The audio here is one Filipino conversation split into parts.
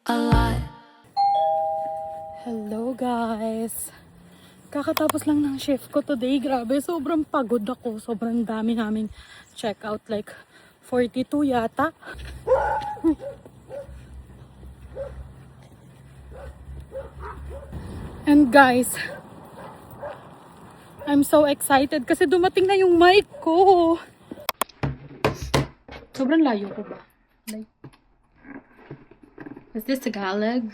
a lot. Hello guys! Kakatapos lang ng shift ko today. Grabe, sobrang pagod ako. Sobrang dami naming check out. Like 42 yata. And guys, I'm so excited kasi dumating na yung mic ko. Sobrang layo ko ba? Like, is this Tagalog?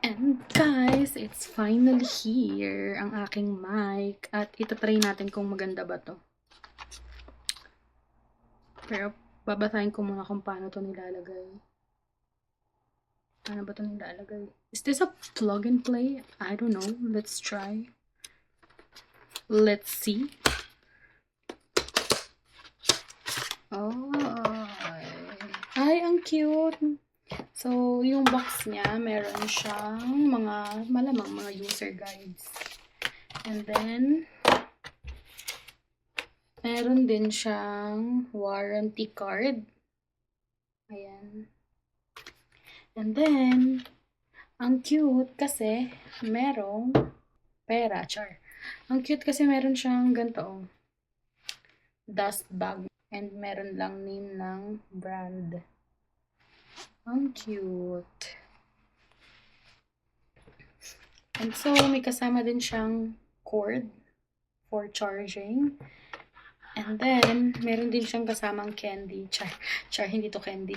And guys, it's finally here ang aking mic. At itatry natin kung maganda ba to. Pero babasahin ko muna kung paano to nilalagay. Paano ba to nilalagay? Is this a plug and play? I don't know. Let's try. Let's see. Oh. Ay, ang cute. So, yung box niya, meron siyang malamang mga user guides. And then, meron din siyang warranty card. Ayan. And then, ang cute kasi merong pera, char. Ang cute kasi meron siyang ganito, dust bag. And meron lang name ng brand. Ang cute. And so, may kasama din siyang cord for charging. And then, meron din siyang kasamang candy. Char, hindi to candy.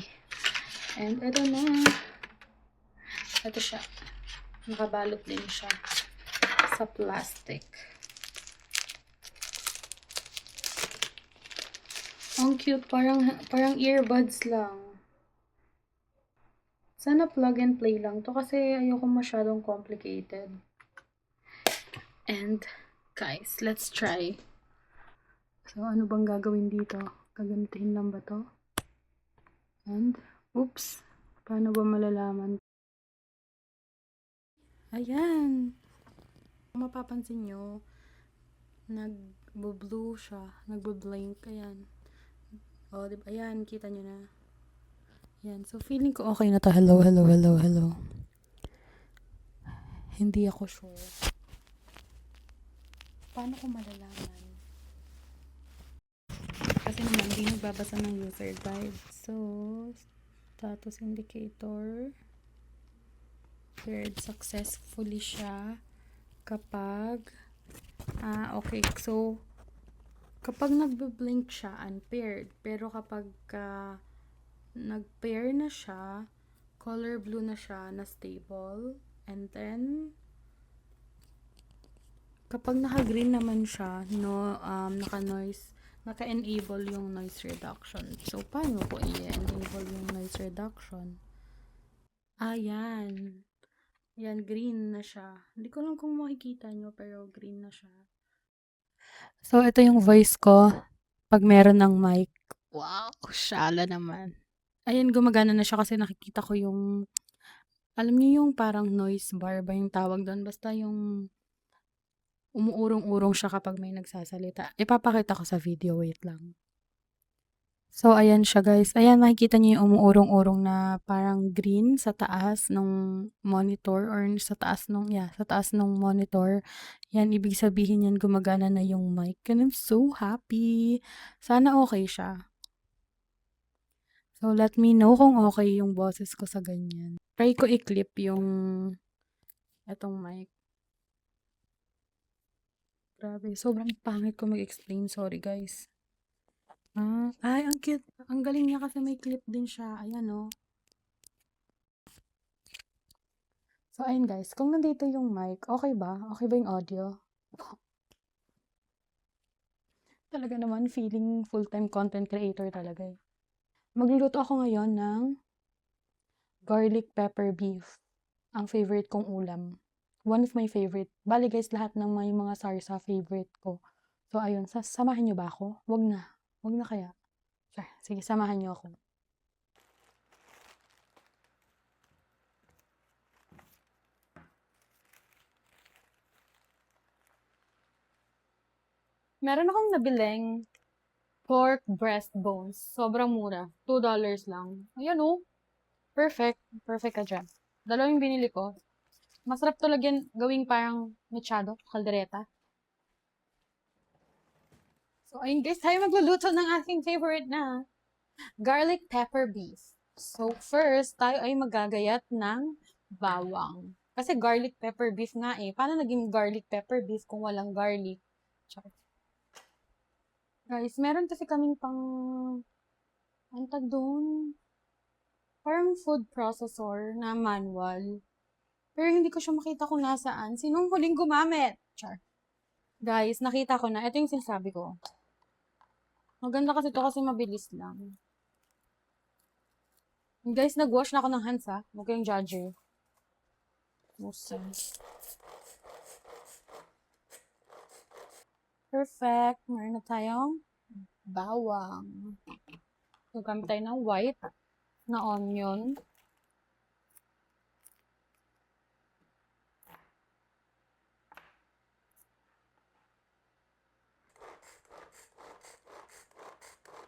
And ito na. Ito siya. Nakabalot din siya sa plastic. Ang cute. Parang earbuds lang. Sana plug and play lang to kasi ayoko masyadong complicated. And, guys, let's try. So, ano bang gagawin dito? Gagamitin lang ba to? And, oops. Paano ba malalaman? Ayan. Kung mapapansin nyo, nagbo-blue siya. Nagbo-blink. Ayan. O, diba? Ayan, kita nyo na. Ayan. So, feeling ko okay na to. Hello. Hindi ako sure. Paano ko malalaman? Kasi naman, hindi nagbabasa ng user guide. So, status indicator. Paired successfully siya kapag okay. So, kapag nagbe-blink siya, unpaired. Pero kapag nag-pair na siya, color blue na siya, na stable. And then, kapag naka-green naman siya, no, naka-enable yung noise reduction. So, paano ko i-enable yung noise reduction? Ayan. Ayan, green na siya. Hindi ko lang kung makikita nyo, pero green na siya. So, ito yung voice ko pag meron ng mic. Wow, shala naman. Ayan, gumagana na siya kasi nakikita ko yung, alam niyo yung parang noise bar ba yung tawag doon? Basta yung umuurong-urong siya kapag may nagsasalita. Ipapakita ko sa video, wait lang. So, ayan siya guys. Ayan, makikita niyo yung umuurong-urong na parang green sa taas ng monitor or sa taas ng monitor. Yan, ibig sabihin yan gumagana na yung mic. And I'm so happy. Sana okay siya. So, let me know kung okay yung boses ko sa ganyan. Try ko i-clip yung etong mic. Grabe, sobrang pangit ko mag-explain. Sorry guys. Ay, ang cute. Ang galing niya kasi may clip din siya. Ayan, oh. So, ayun guys. Kung nandito yung mic, okay ba? Okay ba yung audio? Talaga naman, feeling full-time content creator talaga eh. Magluluto ako ngayon ng garlic pepper beef. Ang favorite kong ulam. One of my favorite. Bali guys, lahat ng may mga sarsa favorite ko. So, ayun. Samahan niyo ba ako? Wag na. Wag na kaya. Sige, samahan niyo ako. Meron akong nabiling pork breast bones. Sobrang mura. $2 lang. Ayan oh. Perfect. Perfect ka dyan. Dalawa yung binili ko. Masarap to lagyan, gawing parang mechado, kaldereta. So, ayun guys, tayo magluluto ng aking favorite na garlic pepper beef. So, first, tayo ay magagayat ng bawang. Kasi garlic pepper beef nga eh. Paano naging garlic pepper beef kung walang garlic? Char. Guys, meron kasi kaming pang... Ang tag doon? Parang food processor na manual. Pero hindi ko siya makita kung nasaan. Sinong huling gumamit? Char. Guys, nakita ko na. Ito yung sinasabi ko. Maganda kasi to kasi mabilis lang. Guys, nag-wash na ako ng hands ha. Huwag kayong judger. Musa. Perfect. Meron na tayong bawang. So, gamit tayo ng white na onion.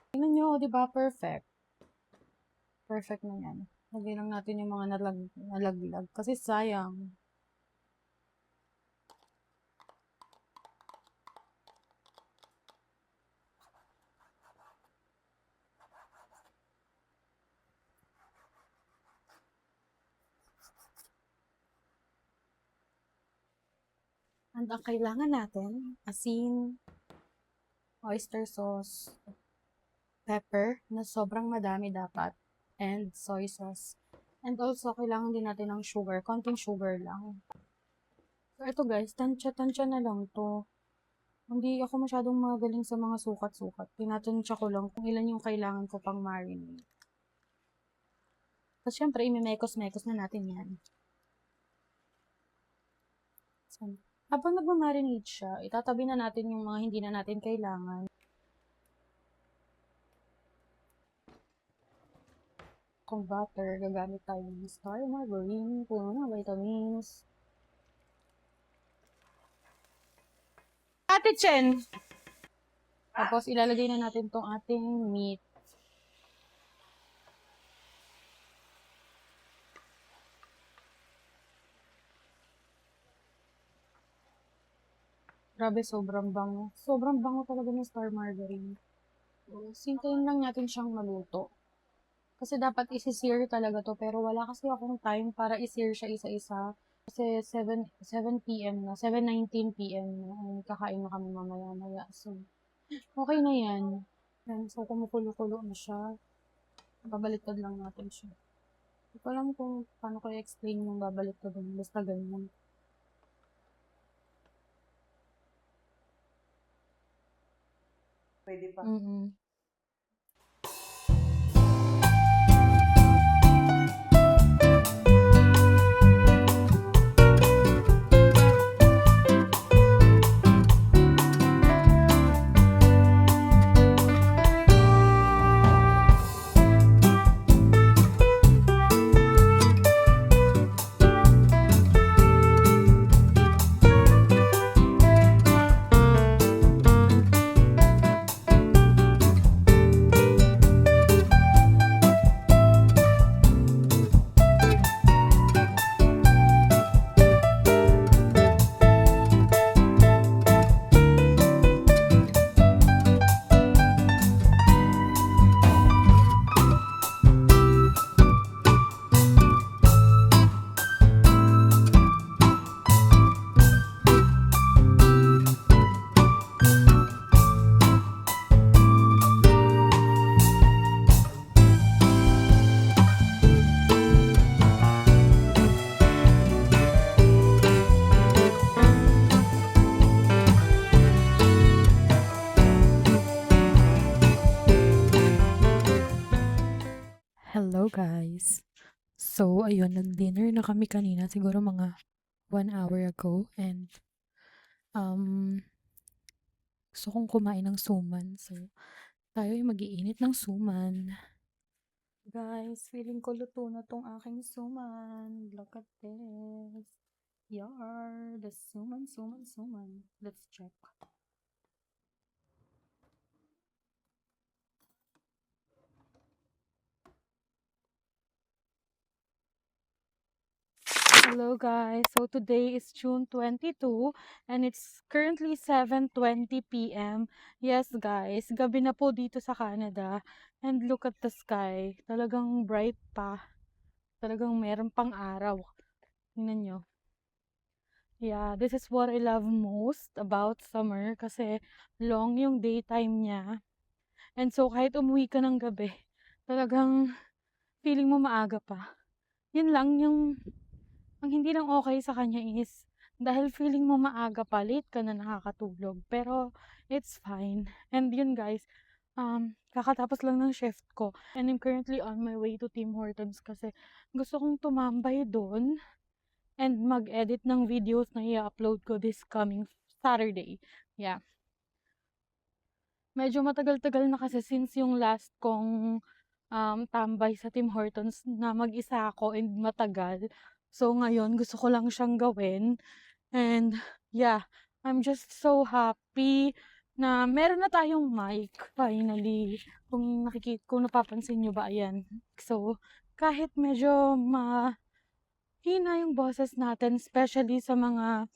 Tingnan nyo, di ba? Perfect. Perfect na yan. Lagyan lang natin yung mga nalaglag. Kasi sayang. And ang kailangan natin, asin, oyster sauce, pepper, na sobrang madami dapat, and soy sauce. And also, kailangan din natin ng sugar. Konting sugar lang. So, ito guys, tansya-tansya na lang to. Hindi ako masyadong magaling sa mga sukat-sukat. Tinatansya ko lang kung ilan yung kailangan ko pang marinate. Tapos syempre, imimekos-mekos na natin yan. So, habang nagmamarinate siya, itatabi na natin yung mga hindi na natin kailangan. Kung butter, gagamit tayo ng star margarine, puno ng vitamins. Ate Chen! Tapos ilalagay na natin tong ating meat. Grabe, sobrang bango. Sobrang bango talaga ng star margarine. Sintayin lang natin siyang maluto. Kasi dapat isi-sear talaga to, pero wala kasi akong time para i-sear siya isa-isa. Kasi 7 p.m. na, 7:19 p.m. na, and kakain na kami mamaya-maya. So, okay na yan. Yan, so kumukulo-kulo na siya. Babaliktad lang natin siya. Hindi ko alam kung paano ko i-explain yung babaliktad din. Basta ganyan. Pwede pa. Hello guys. So, ayun, nag-dinner na kami kanina, siguro mga 1 hour ago. And, gusto kong kumain ng suman. So, tayo ay mag-iinit ng suman. Guys, feeling ko luto na tong aking suman. Look at this. Yar, the suman. Let's check. Hello guys, so today is June 22 and it's currently 7:20 p.m. Yes guys, gabi na po dito sa Canada and look at the sky. Talagang bright pa. Talagang meron pang araw. Tingnan nyo. Yeah, this is what I love most about summer kasi long yung daytime niya. And so kahit umuwi ka ng gabi, talagang feeling mo maaga pa. Yun lang yung ang hindi lang okay sa kanya is dahil feeling mo maaga pa, late ka na nakakatulog. Pero it's fine. And yun guys, kakatapos lang ng shift ko. And I'm currently on my way to Tim Hortons kasi gusto kong tumambay doon and mag-edit ng videos na i-upload ko this coming Saturday. Yeah. Medyo matagal-tagal na kasi since yung last kong tambay sa Tim Hortons na mag-isa ako and matagal. So ngayon gusto ko lang siyang gawin and yeah, I'm just so happy na meron na tayong mic finally. Kung napapansin nyo ba, ayan. So kahit medyo mahina yung boses natin, especially sa mga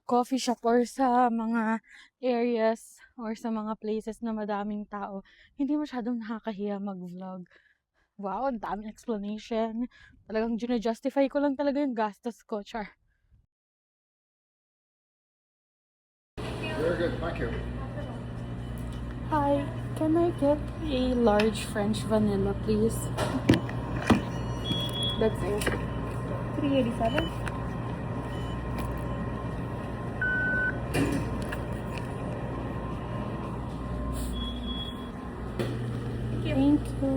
coffee shop or sa mga areas or sa mga places na madaming tao, hindi masyadong nakakahiya mag-vlog. Wow, ang daming explanation. Talagang justify ko lang talaga yung gastos ko, char. Very good, thank you. Hi, can I get a large French vanilla, please? That's it. 387? Thank you.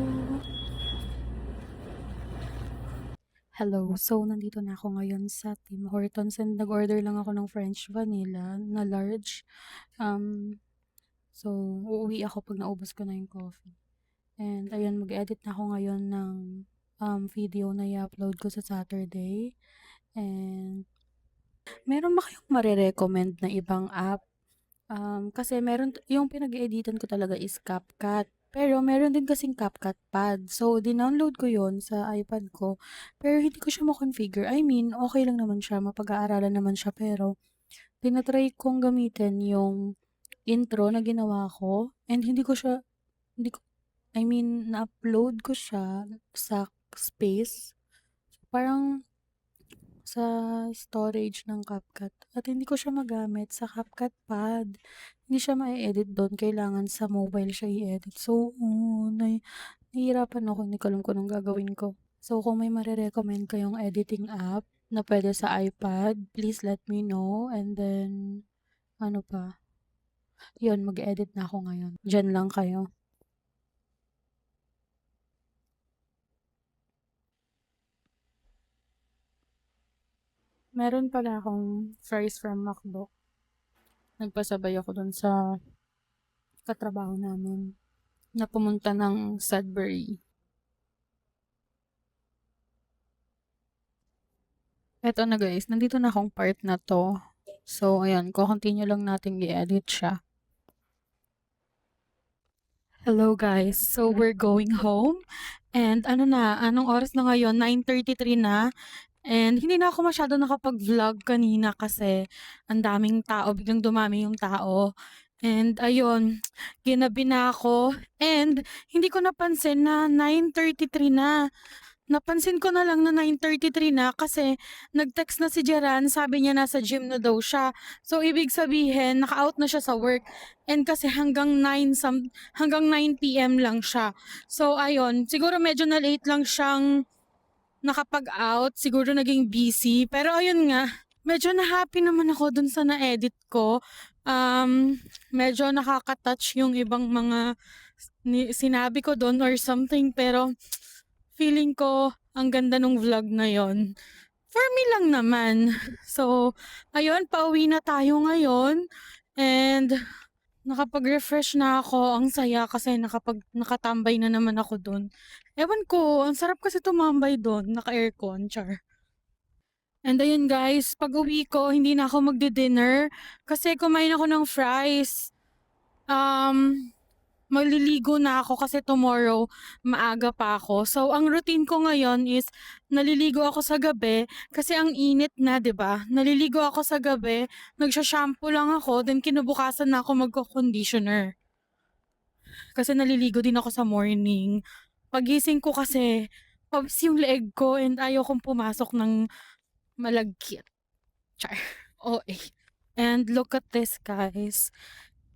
Hello. So, nandito na ako ngayon sa Tim Hortons and nag-order lang ako ng French vanilla na large. So, uuwi ako pag naubos ko na yung coffee. And ayun, mag-edit na ako ngayon ng video na i-upload ko sa Saturday. And meron ba kayong marirecommend na ibang app? Kasi meron, yung pinag-editan ko talaga is CapCut. Pero meron din kasing CapCut Pad. So, dinownload ko yon sa iPad ko. Pero hindi ko siya ma-configure. I mean, okay lang naman siya. Mapag-aaralan naman siya. Pero, tinatry kong gamitin yung intro na ginawa ko. And hindi ko, I mean, na-upload ko siya sa space. Parang sa storage ng CapCut. At hindi ko siya magamit sa CapCut Pad. Hindi siya ma-edit doon. Kailangan sa mobile siya i-edit. So, nahihirapan ako. Hindi ko alam kung anong gagawin ko. So, kung may marirecommend kayong editing app na pwede sa iPad, please let me know. And then, ano pa? Yun, mag-edit na ako ngayon. Diyan lang kayo. Meron pala akong fries from McDo. Nagpasabay ako dun sa katrabaho namin na pumunta ng Sudbury. Eto na guys, nandito na akong part na to. So, ayan, ko-continue lang natin i-edit siya. Hello guys, so we're going home. And anong oras na ngayon? 9:33 na. And hindi na ako masyado nakapag-vlog kanina kasi ang daming tao, biglang dumami yung tao. And ayun, ginabi na ako. And hindi ko napansin na 9:33 na. Napansin ko na lang na 9:33 na kasi nag-text na si Jeran, sabi niya nasa gym na daw siya. So ibig sabihin, naka-out na siya sa work. And kasi hanggang 9 PM lang siya. So ayun, siguro medyo na late lang siyang nakapag-out, siguro naging busy. Pero ayun nga, medyo na-happy naman ako dun sa na-edit ko. Medyo nakaka-touch yung ibang mga sinabi ko dun or something, pero feeling ko ang ganda nung vlog na yon. For me lang naman. So, ayun, pauwi na tayo ngayon. And nakapag-refresh na ako. Ang saya kasi nakatambay na naman ako doon. Ewan ko, ang sarap kasi tumambay doon. Naka-aircon, char. And ayun guys, pag uwi ko, hindi na ako magdi-dinner kasi kumain ako ng fries. Um, maliligo na ako kasi tomorrow maaga pa ako. So, ang routine ko ngayon is naliligo ako sa gabi kasi ang init na, 'di ba? Naliligo ako sa gabi, nagsha-shampoo lang ako, then kinabukasan na ako magko-conditioner. Kasi naliligo din ako sa morning. Pagising ko kasi, pabs yung leeg ko and ayaw kong pumasok ng malagkit. Char. OA. And look at this, guys.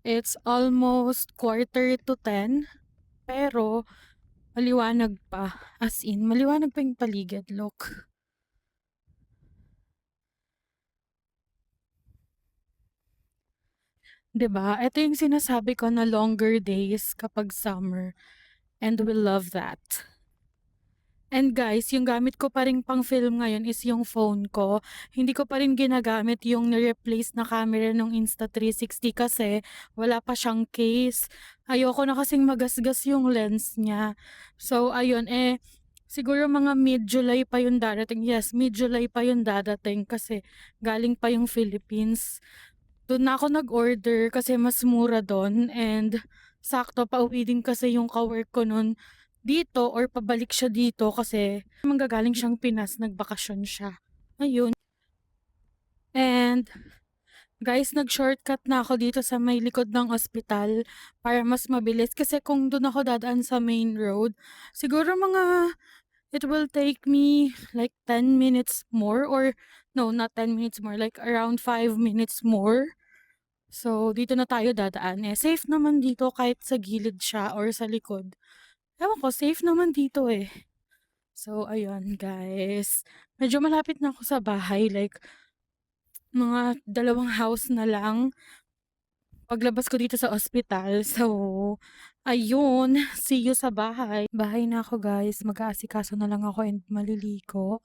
It's almost 9:45, pero maliwanag pa. As in, maliwanag pa yung paligid. Look. 'Di ba? Ito yung sinasabi ko na longer days kapag summer. And we love that. And guys, yung gamit ko pa rin pang film ngayon is yung phone ko. Hindi ko pa rin ginagamit yung ni-replace na camera ng Insta360 kasi wala pa siyang case. Ayoko na kasing magasgas yung lens niya. So, ayun, siguro mga mid-July pa yung darating. Yes, mid-July pa yung dadating kasi galing pa yung Philippines. Doon na ako nag-order kasi mas mura doon and sakto pauwi din kasi yung ka-work ko nun dito or pabalik siya dito kasi manggagaling siyang Pinas, nagbakasyon siya. Ayun. And guys, nag-shortcut na ako dito sa may likod ng ospital para mas mabilis kasi kung doon ako dadaan sa main road, siguro it will take me like 10 minutes more or no, not 10 minutes more, like around 5 minutes more. So, dito na tayo dadaan. Safe naman dito kahit sa gilid siya or sa likod. Ewan ko, safe naman dito eh. So, ayun guys. Medyo malapit na ako sa bahay. Like, mga 2 house na lang. Paglabas ko dito sa ospital. So, ayun. See you sa bahay. Bahay na ako guys. Mag-aasikaso na lang ako and maliligo.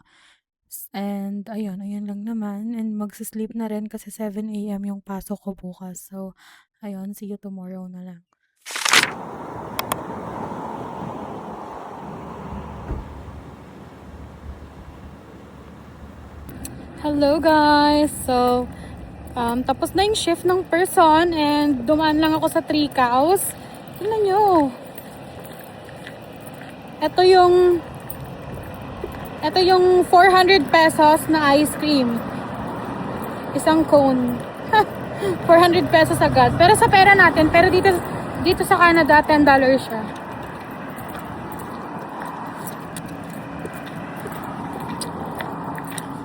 And ayun lang naman. And magsisleep na rin kasi 7 AM yung pasok ko bukas. So, ayun. See you tomorrow na lang. Hello guys! So, tapos na yung shift ng person and dumaan lang ako sa 3 Cows. Tingnan nyo. Ito yung 400 pesos na ice cream. Isang cone. 400 pesos agad. Pero sa pera natin, pero dito sa Canada, $10 siya.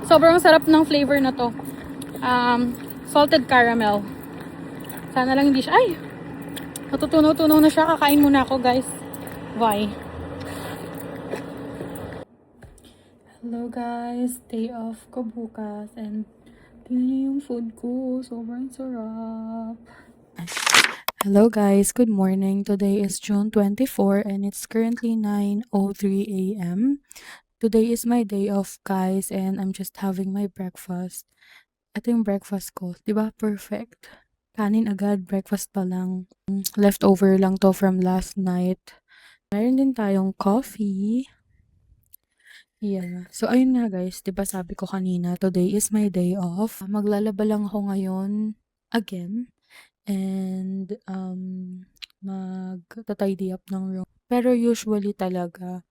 Sobrang sarap ng flavor na to. Salted caramel. Sana lang hindi siya. Ay! Natutunaw-tunaw na siya. Kakain muna ako, guys. Bye. Hello, guys. Day off ko bukas. And tingnan niyo yung food ko. Sobrang sarap. Hello, guys. Good morning. Today is June 24 and it's currently 9:03 AM. Today is my day off, guys, and I'm just having my breakfast. Ito yung breakfast ko. Diba? Perfect. Kanin agad, breakfast pa lang. Leftover lang to from last night. Meron din tayong coffee. Yeah. So, ayun nga guys. Diba sabi ko kanina, today is my day off. Maglalaba lang ako ngayon again. And, mag-tidy up ng room. Pero usually talaga,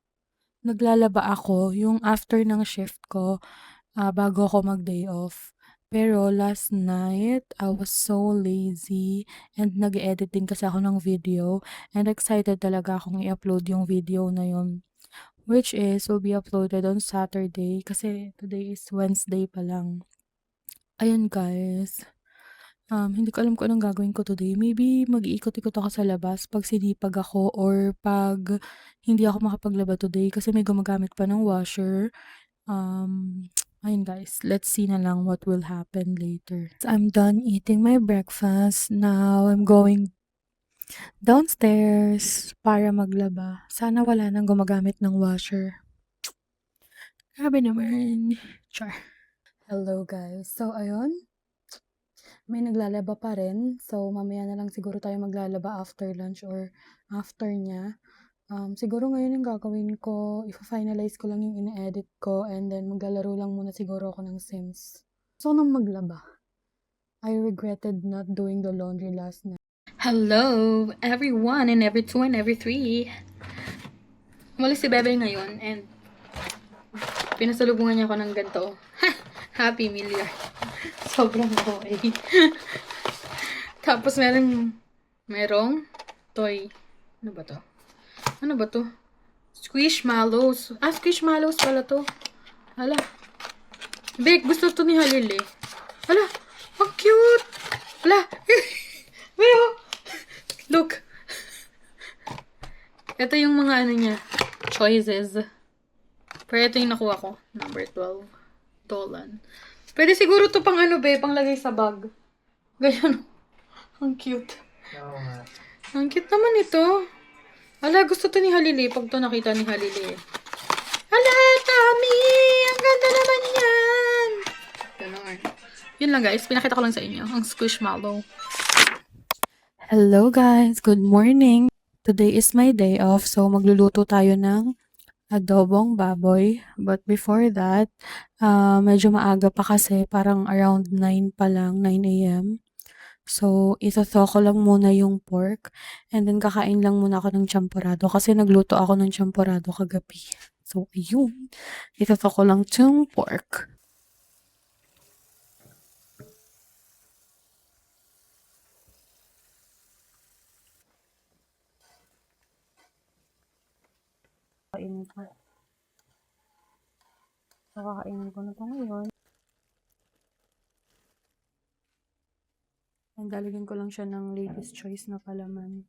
naglalaba ako yung after ng shift ko bago ako mag-day off. Pero last night, I was so lazy and nag-edit din kasi ako ng video and excited talaga akong i-upload yung video na yun. Which will be uploaded on Saturday kasi today is Wednesday pa lang. Ayun guys. Hindi ko alam kung anong gagawin ko today. Maybe mag-iikot-ikot ako sa labas pag sinipag ako or pag hindi ako makapaglaba today kasi may gumagamit pa ng washer. Ayun guys, let's see na lang what will happen later. I'm done eating my breakfast. Now, I'm going downstairs para maglaba. Sana wala nang gumagamit ng washer. Grabe naman. Char. Hello guys. So, ayun. May naglalaba pa rin. So, mamaya na lang siguro tayo maglalaba after lunch or after niya. Siguro ngayon yung gagawin ko, i-finalize ko lang yung ina-edit ko and then maglalaro lang muna siguro ako ng Sims. So, nang maglaba. I regretted not doing the laundry last night. Hello, everyone and every two and every three. Umalis si Bebe ngayon and pinasalubungan niya ako ng ganito. Happy Meal Year. Sobrang okay. Tapos merong toy. Ano ba to? Ano ba to? Squishmallows. Ah, Squishmallows pala to. Hala. Bek, gusto to ni Halil eh. Hala, ang cute. Hala. Pero, look. Ito yung mga ano niya. Choices. Pero ito yung nakuha ko. Number 12. Dolan. Pwede siguro to pang ano be, pang lagay sa bag. Ganyan. Ang cute. Ang cute naman ito. Ala, gusto to ni Halili. Pag to nakita ni Halili. Ala, Tommy! Ang ganda naman yan! Ganun. Yun lang guys. Pinakita ko lang sa inyo. Ang Squishmallow. Hello guys! Good morning! Today is my day off. So, magluluto tayo ng adobong baboy. But before that, medyo maaga pa kasi. Parang around 9 pa lang. 9 a.m. So, ito ko lang muna yung pork. And then, kakain lang muna ako ng champorado. Kasi nagluto ako ng champorado kagabi. So, ayun. Ito ko lang yung pork. Kakainin ko. So, kakainin ko na ito ngayon. And lalagyan ko lang siya ng latest choice na palaman.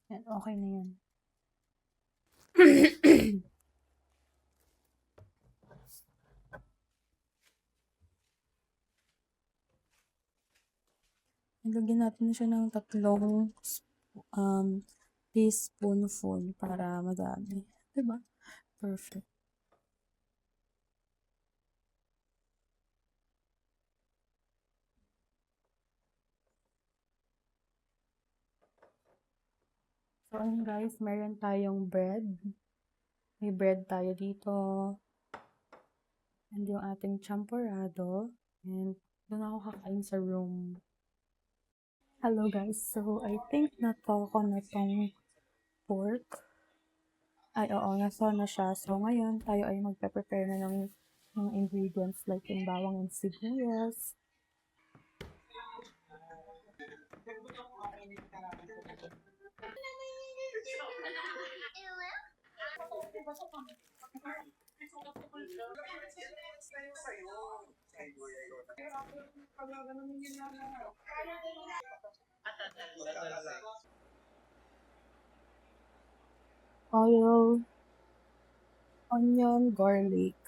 Yan, okay na yan. Lagyan natin siya ng 3 teaspoonful para madami. Diba? Perfect. So, ayun guys, meron tayong bread. May bread tayo dito. And yung ating champorado. And doon ako kakain sa room. Hello guys, so I think nato ko na tong pork. Ay, oo, nasa na siya. So, ngayon, tayo ay magpe-prepare na ng ingredients like yung bawang and sibuyas. Oil, onion, garlic.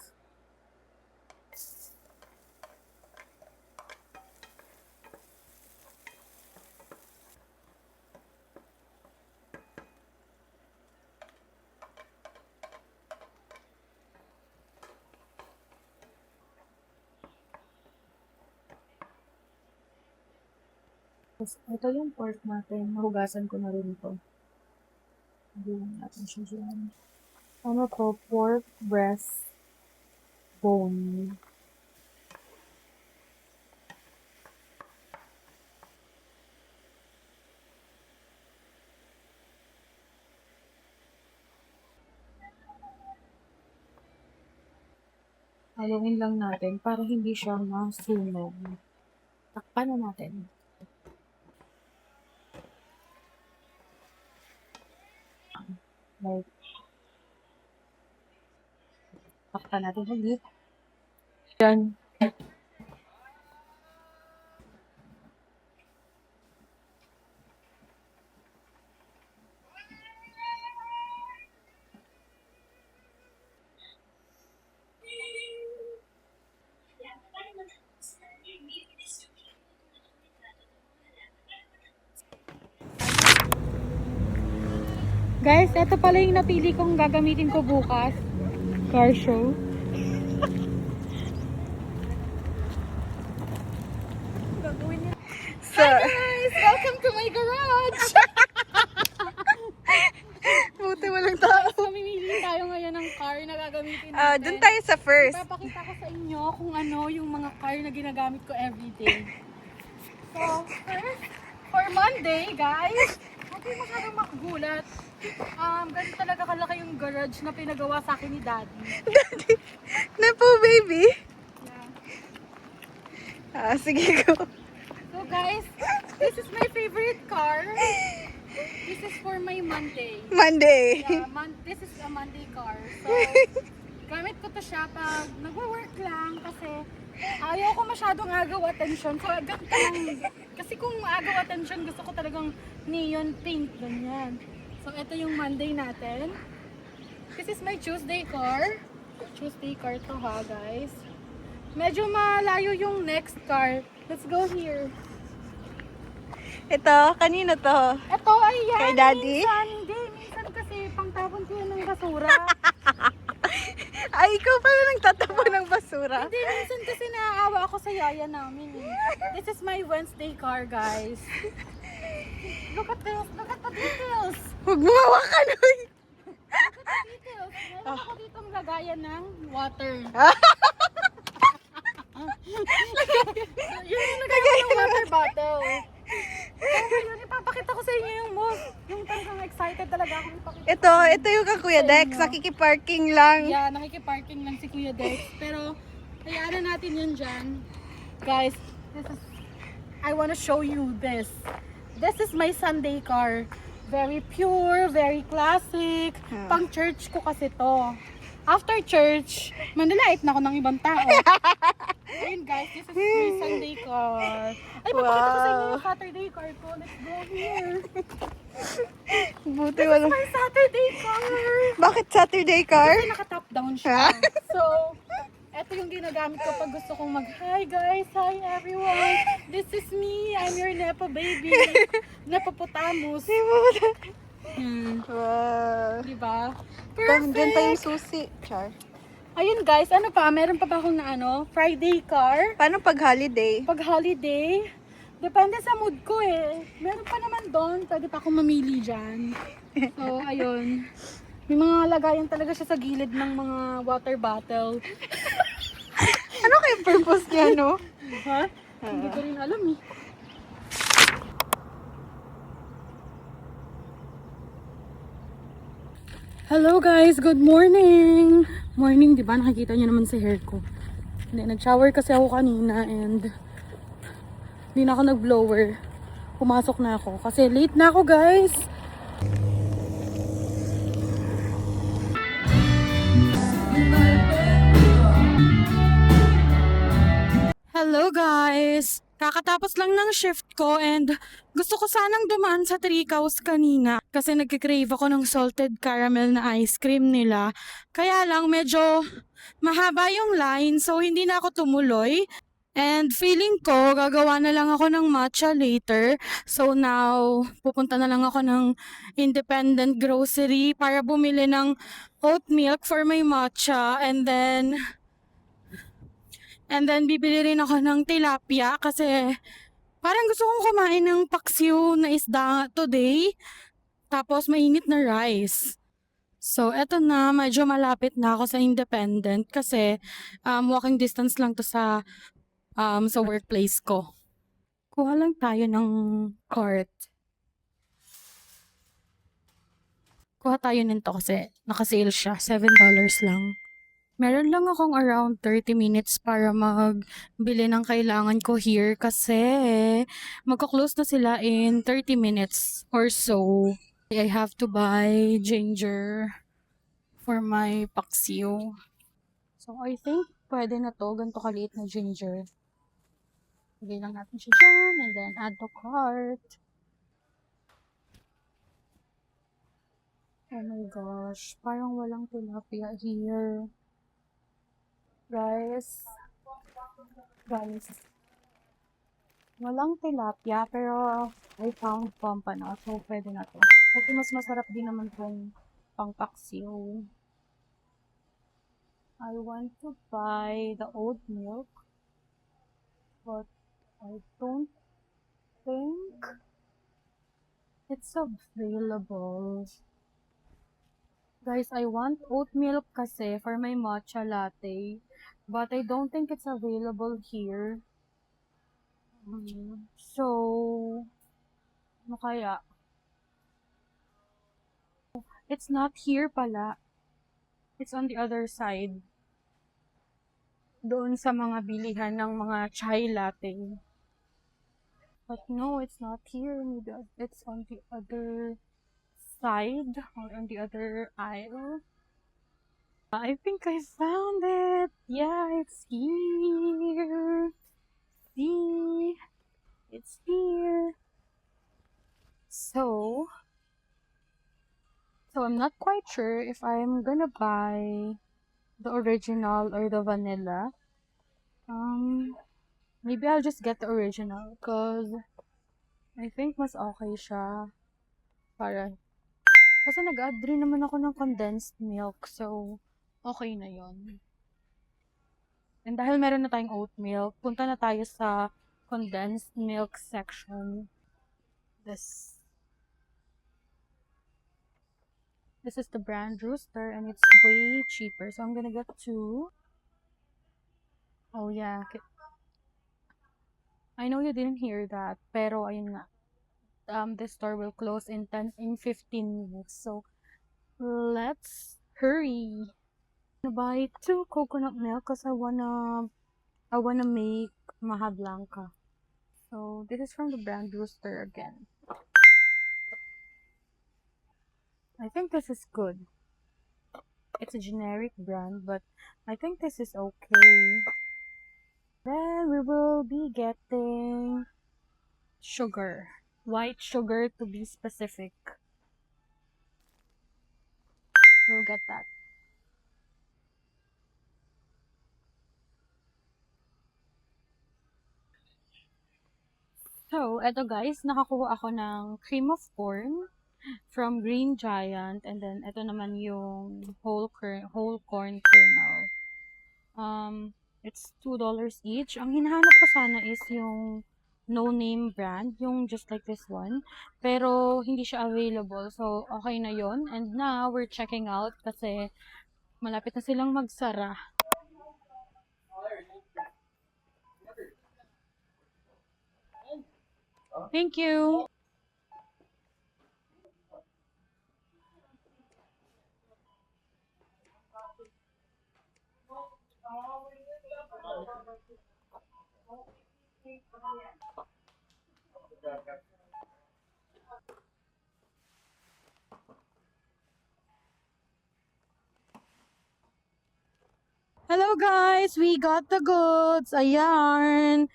Ito yung pork natin. Nahugasan ko na rin ito. Hindi natin siya dyan. Ano to? Pork breast bone. Halungin lang natin para hindi siya masunog. Takpan na natin. Like, takpan natin ulit. Yan. Guys, ito pala yung napili kong gagamitin ko bukas. Car show. So, Hi guys! Welcome to my garage! buti walang tao. So, mamimili tayo ngayon ng car na gagamitin natin. Doon tayo sa first. Ipapakita ko sa inyo kung ano yung mga car na ginagamit ko everyday. So, first, for Monday, guys, huwag kayo masyadong makagulat. Ganito talaga kalaki yung garage na pinagawa sa akin ni Daddy. Na po, baby. Yeah. Sige ko. So guys, this is my favorite car. This is for my Monday. Monday. Yeah, this is a Monday car. So, gamit ko to siya pag nagwo-work lang kasi ayaw ko masyadong agaw attention. So, ganito lang. Kasi kung agaw attention, gusto ko talagang neon pink, ganyan. So, ito yung Monday natin. This is my Tuesday car. Tuesday car to ha, guys. Medyo malayo yung next car. Let's go here. Ito, kanino to? Ito ay yan. Kay Daddy? Minsan, hindi. Minsan kasi pangtapon ko yan ng basura. Ay, ikaw pala nagtatapon ng basura. Hindi, minsan kasi naaawa ako sa yaya namin eh. This is my Wednesday car, guys. Look at this. Look at the details. Huwag mo hawakan, uy. Look at the details. Meron ako ditong lagayan ng water. Yun yung lagayan ng water bottle. Pero yun, ipapakita ko sa inyo yung most. Yung talagang excited talaga ako ipakita. Ito yung kang Kuya Dex. Nakikiparking lang. Yeah, nakikiparking lang si Kuya Dex. Pero, hayaan na natin yun dyan. Guys, I wanna show you this. This is my Sunday car. Very pure, very classic. Pang church ko kasi to. After church, manlalait na ako ng ibang tao. Ayun guys, this is my Sunday car. Ay, papakita ko sa inyo yung Saturday car ko. Let's go here. Buti wala. My Saturday car. Bakit Saturday car? Kasi naka-top down siya. So, eto yung ginagamit ko pag gusto kong hi guys, hi everyone. This is me, I'm your Nepo baby. Nepopotamus. Wow. Diba? Diyan pa yung Perfect. susi. Char. Ayun guys, ano pa? Meron pa ba akong na Friday car? Paano pag holiday? Pag holiday, depende sa mood ko eh. Meron pa naman doon, pwede pa akong mamili dyan. So, ayun. May mga lagayan talaga siya sa gilid ng mga water bottle. Ano kayong purpose niya, no? Ha? Hindi ko rin alam eh. Hello guys, good morning! Morning, di ba? Nakikita niyo naman sa hair ko. Hindi, nag-shower kasi ako kanina and hindi na ako nag-blower. Pumasok na ako kasi late na ako guys. Hello guys! Kakatapos lang ng shift ko and gusto ko sanang dumaan sa Tricaus kanina kasi nagkikrave ako ng salted caramel na ice cream nila. Kaya lang medyo mahaba yung line so hindi na ako tumuloy. And feeling ko gagawa na lang ako ng matcha later. So now pupunta na lang ako ng independent grocery para bumili ng oat milk for my matcha and then bibili rin ako ng tilapia kasi parang gusto kong kumain ng paksiw na isda today. Tapos mainit na rice. So eto na, medyo malapit na ako sa independent kasi walking distance lang to sa workplace ko. Kuha lang tayo ng cart. Kuha tayo nito kasi nakasale siya. $7 lang. Meron lang akong around 30 minutes para magbili ng kailangan ko here kasi magka-close na sila in 30 minutes or so. I have to buy ginger for my paksiw. So I think pwede na to. Ganito kaliit na ginger. Lagay lang natin siya dyan and then add to cart. Oh my gosh, parang walang tilapia here. Guys, walang tilapia pero I found pompano so pwede na to. Kasi mas masarap din naman kung pangpaksiw. I want to buy the oat milk but I don't think it's available. Guys, I want oat milk kasi for my matcha latte. But I don't think it's available here. So, ano kaya? It's not here pala. It's on the other side. Doon sa mga bilihan ng mga chai latte. But no, it's not here. Maybe it's on the other side or on the other aisle. I think I found it. Yeah, it's here. See? It's here. So I'm not quite sure if I'm gonna buy the original or the vanilla. Maybe I'll just get the original because I think mas okay siya para kasi nag-add rin naman ako ng condensed milk, so okay na yon. And dahil meron na tayong oat milk, punta na tayo sa condensed milk section. This is the brand Rooster and it's way cheaper. So I'm gonna get two. Oh yeah. I know you didn't hear that, pero ayun nga. This store will close in 15 minutes. So let's hurry. I'm gonna buy 2 coconut milk because I wanna make Maha Blanca. So this is from the brand Rooster again. I think this is good. It's a generic brand, but I think this is okay. Then we will be getting sugar. White sugar to be specific. We'll get that. So, eto guys, nakakuha ako ng cream of corn from Green Giant, and then ito naman yung whole corn kernel. It's $2 each. Ang hinahanap ko sana is yung no name brand, yung just like this one. Pero hindi siya available. So, okay na yon. And now, we're checking out kasi malapit na silang magsara. Thank you! Hello guys! We got the goods! Ayan!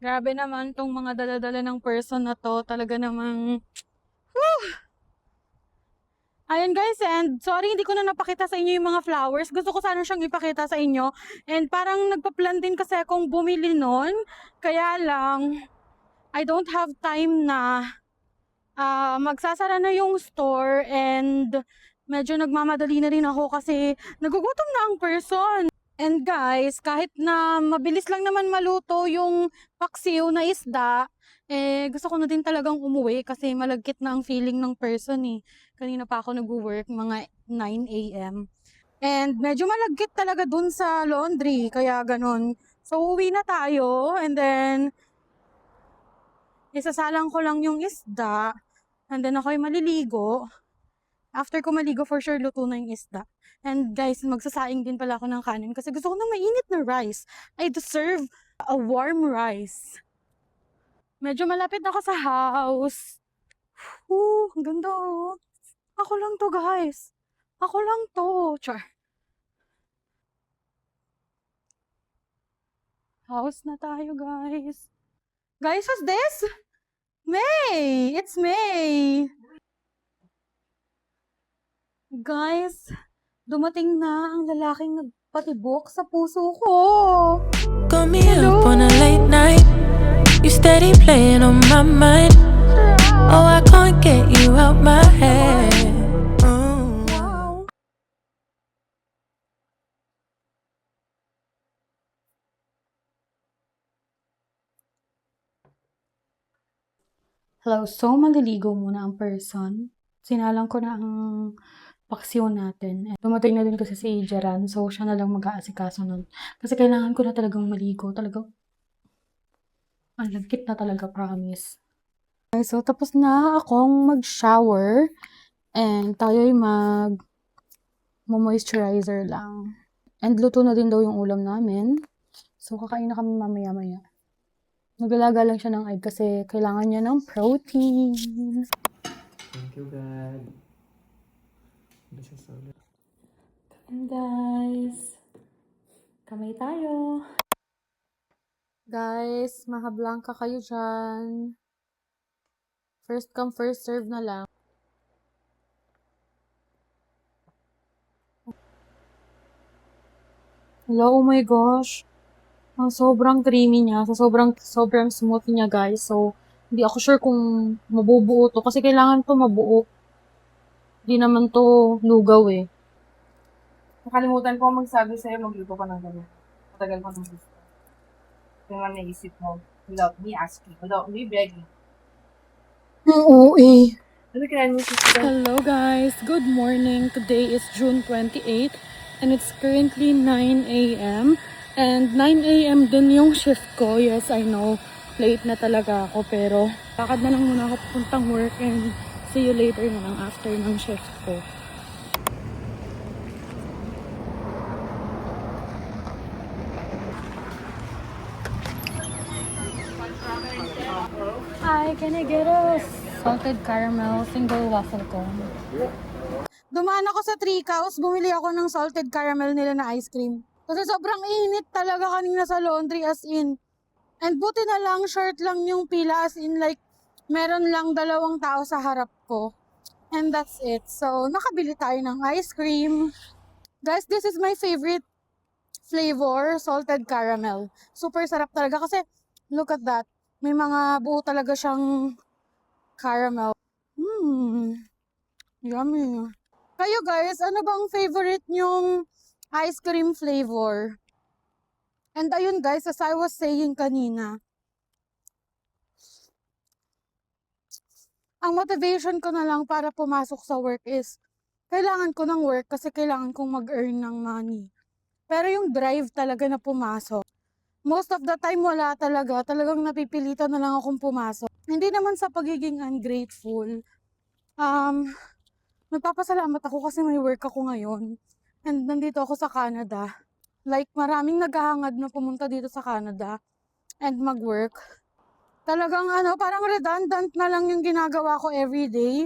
Grabe naman tong mga dala-dala ng person na to. Talaga namang... Whew! Ayan guys, and sorry hindi ko na napakita sa inyo yung mga flowers. Gusto ko sana siyang ipakita sa inyo. And parang nagpa-plan din kasi akong bumili nun. Kaya lang, I don't have time na magsasara na yung store and medyo nagmamadali na rin ako kasi nagugutom na ang person. And guys, kahit na mabilis lang naman maluto yung paksiw na isda, gusto ko na din talagang umuwi kasi malagkit na ang feeling ng person eh. Kanina pa ako nag-work, mga 9 a.m. And medyo malagkit talaga dun sa laundry, kaya ganun. So, uwi na tayo and then isasalang ko lang yung isda and then ako'y maliligo. After ko maligo, for sure, luto na yung isda. And guys, magsasaing din pala ako ng kanin kasi gusto ko ng mainit na rice. I deserve a warm rice. Medyo malapit na ako sa house. Ang ganda oh. Ako lang to guys. Ako lang to. Char. House na tayo guys. Guys, what's this? May! It's May! Guys, dumating na ang lalaking nagpatibok sa puso ko. Got me up on a late night. You steady playing on my mind. Oh, I can't get you out my head. Wow. Hello, so maliligo muna ang person. Sinalang ko na ang paksiw natin. Dumating na din kasi si Jeran, so siya na lang mag-aasikaso nun. Kasi kailangan ko na talagang maligo. Talagang Ang lagkit na talaga, promise. Okay, so tapos na akong mag-shower and tayo'y moisturizer lang. And luto na din daw yung ulam namin. So kakain na kami mamaya-maya. Naglalaga lang siya ng egg kasi kailangan niya ng protein. Thank you, God. This is so good. And guys, kamay tayo. Guys, mahablanka kayo dyan. First come, first serve na lang. Hello, oh my gosh. Ang sobrang creamy niya. Sobrang smooth niya, guys. So, hindi ako sure kung mabubuo to. Kasi kailangan to mabuo. Hindi naman to lugaw eh. Nakalimutan ko magsabi sa'yo, magluto ka ng ganyan. Matagal ko nang gusto. Yung nga naisip mo, without me asking, without me begging. Oo eh. Ano kaya niyo sister? Hello guys, good morning. Today is June 28 and it's currently 9 a.m. And 9 a.m. din yung shift ko. Yes, I know, late na talaga ako pero lakad na lang muna ako pupuntang work and see you later na lang after ng shift ko. Hi, can I get a salted caramel single waffle cone? Dumaan ako sa Three Cows, bumili ako ng salted caramel nila na ice cream. Kasi sobrang init talaga kanina sa laundry as in. And buti na lang, short lang yung pila as in like, meron lang 2 tao sa harap ko. And that's it. So, nakabili tayo ng ice cream. Guys, this is my favorite flavor, salted caramel. Super sarap talaga kasi, look at that. May mga buo talaga siyang caramel. Yummy. Kayo guys, ano bang favorite nyong ice cream flavor? And ayun guys, as I was saying kanina, ang motivation ko na lang para pumasok sa work is, kailangan ko ng work kasi kailangan kong mag-earn ng money. Pero yung drive talaga na pumasok, most of the time wala talaga. Talagang napipilitan na lang akong pumasok. Hindi naman sa pagiging ungrateful. Nagpapasalamat ako kasi may work ako ngayon. And nandito ako sa Canada. Like, maraming naghahangad na pumunta dito sa Canada and mag-work. Talagang parang redundant na lang yung ginagawa ko everyday.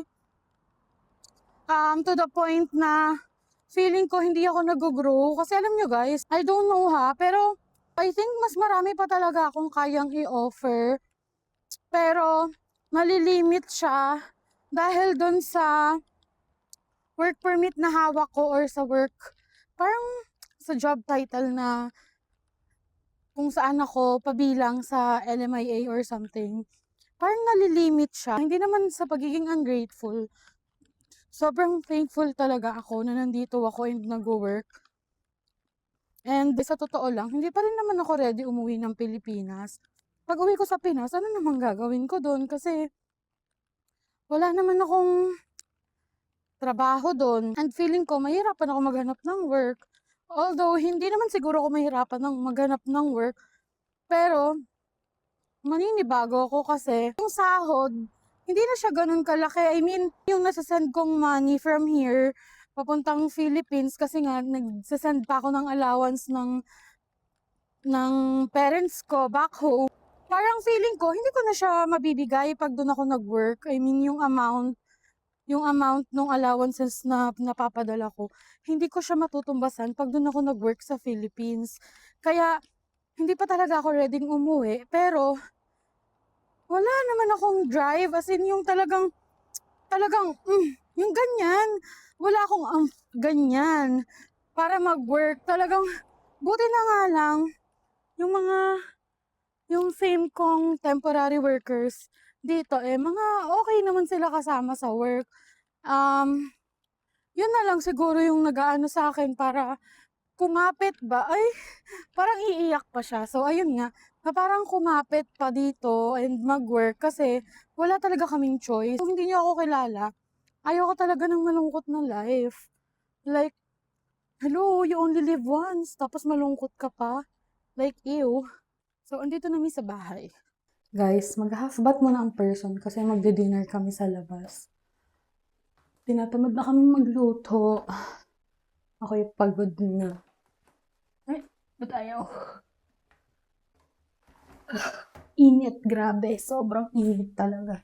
To the point na feeling ko hindi ako nag-grow. Kasi alam nyo guys, I don't know pero I think mas marami pa talaga akong kayang i-offer. Pero malilimit siya dahil dun sa work permit na hawak ko or sa work, parang sa job title na kung saan ako pabilang sa LMIA or something. Parang nalilimit siya. Hindi naman sa pagiging ungrateful. Sobrang thankful talaga ako na nandito ako and nag-work. And sa totoo lang, hindi pa rin naman ako ready umuwi ng Pilipinas. Pag uwi ko sa Pinas, ano naman gagawin ko doon? Kasi wala naman akong trabaho doon. And feeling ko, mahirapan ako maghanap ng work. Although, hindi naman siguro ako mahirapan ng maghanap ng work. Pero, maninibago ako kasi yung sahod, hindi na siya ganun kalaki. I mean, yung nasasend kong money from here, papuntang Philippines, kasi nga, nagsasend pa ako ng allowance ng parents ko back home. Parang feeling ko, hindi ko na siya mabibigay pag doon ako nag-work. I mean, yung amount ng allowances na napapadala ko, hindi ko siya matutumbasan pag doon ako nag-work sa Philippines. Kaya, hindi pa talaga ako ready umuwi. Pero, wala naman akong drive. As in, yung talagang, yung ganyan. Wala akong ganyan para mag-work. Talagang, buti na nga lang, yung same kong temporary workers dito, mga okay naman sila kasama sa work. Yun na lang siguro yung nag-aano sa akin para kumapit ba? Ay, parang iiyak pa siya. So, ayun nga, na parang kumapit pa dito and mag-work kasi wala talaga kaming choice. Kung hindi niyo ako kilala, ayoko talaga ng malungkot na life. Like, hello, you only live once, tapos malungkot ka pa. Like, ew. So, andito namin sa bahay. Guys, mag-half bath muna ang person kasi magdi-dinner kami sa labas. Tinatamad na kami magluto. Ako'y pagod na. Ay, ba't ayaw? Init, grabe. Sobrang init talaga.